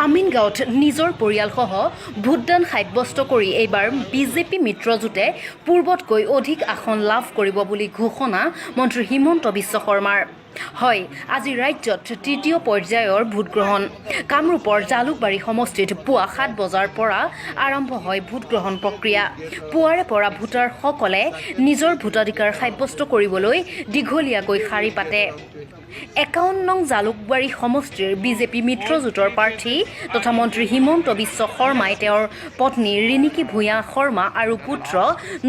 আমিনগাঁৱত নিজৰ পৰিয়ালসহ ভোটদান সাব্যস্ত কৰি এইবাৰ বিজেপি মিত্ৰজোঁটে পূৰ্বতকৈ অধিক আসন লাভ কৰিব বুলি ঘোষণা মন্ত্ৰী হিমন্ত বিশ্ব শৰ্মাৰ। হয়, আজি ৰাজ্যত তৃতীয় পৰ্যায়ৰ ভোটগ্ৰহণ। কামৰূপৰ জালুকবাৰী সমষ্টিত পুৱা 7 বজাৰ পৰা আৰম্ভ হয় ভোটগ্ৰহণ প্ৰক্ৰিয়া। পুৱাৰে পৰা ভোটাৰসকলে নিজৰ ভোটাধিকাৰ সাব্যস্ত কৰিবলৈ দীঘলীয়াকৈ শাৰী পাতে। 51 নং জালুকবাৰী সমষ্টিৰ বিজেপি মিত্ৰজোঁটৰ প্ৰাৰ্থী তথা মন্ত্ৰী হিমন্ত বিশ্ব শৰ্মাই তেওঁৰ পত্নী ৰিণিকী ভূঞা শৰ্মা আৰু পুত্ৰ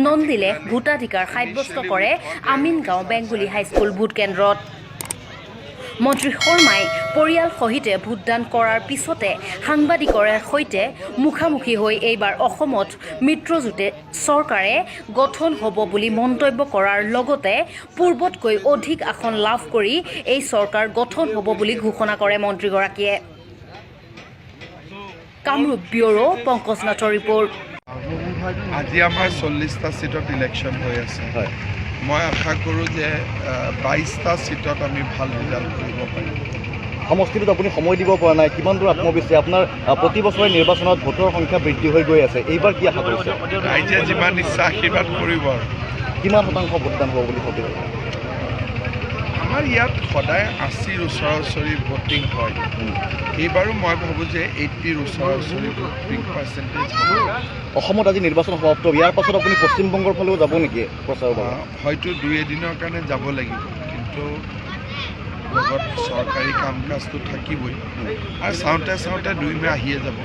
নন্দিলে ভোটাধিকাৰ সাব্যস্ত কৰে আমিনগাঁও বেংগুলী হাইস্কুল ভোটকেন্দ্ৰত। মন্ত্ৰী শৰ্মাই পৰিয়াল সহিতে ভোটদান কৰাৰ পিছতে সাংবাদিকৰ সৈতে মুখামুখি হৈ এইবাৰ অসমত মিত্ৰজোঁটে চৰকাৰে গঠন হ'ব বুলি মন্তব্য কৰাৰ লগতে পূৰ্বতকৈ অধিক আসন লাভ কৰি এই চৰকাৰ গঠন হ'ব বুলি ঘোষণা কৰে মন্ত্ৰীগৰাকীয়ে। কামৰূপ ব্যুৰো পংকজ নাথৰ ৰিপৰ্ট। আজি আমাৰ 40টা সিটত ইলেকশ্যন হৈ আছে। মই আশা কৰোঁ যে 22টা সিটত আমি ভাল ৰিজাল্ট কৰিব পাৰিম। সমষ্টিটোত আপুনি সময় দিব পৰা নাই, কিমান দূৰ আত্মবিশ্বাসী? আপোনাৰ প্ৰতি বছৰে নিৰ্বাচনত ভোটৰ সংখ্যা বৃদ্ধি হৈ গৈ আছে, এইবাৰ কি আশা কৰিছে? ৰাইজে যিমান ইচ্ছা আশীৰ্বাদ কৰিব। আৰু কিমান শতাংশ ভোটদান হ'ব বুলি ভাবি? আমাৰ ইয়াত সদায় 80ৰ ওচৰা-ওচৰি ভোটিং হয়। এইবাৰো মই ভাবোঁ যে 80ৰ ওচৰা-ওচৰি ভোটিং পাৰ্চেণ্টেজ হ'ব। অসমত আজি নিৰ্বাচন সমাপ্ত, ইয়াৰ পাছত আপুনি পশ্চিমবংগৰ ফালেও যাব নেকি প্ৰচাৰৰ বাবে? হয়তো 2-এদিনৰ কাৰণে যাব লাগিব, কিন্তু লগত চৰকাৰী কাম কাজটো থাকিবই। আৰু চাওঁতে চাওঁতে 2 মে' আহিয়ে যাব।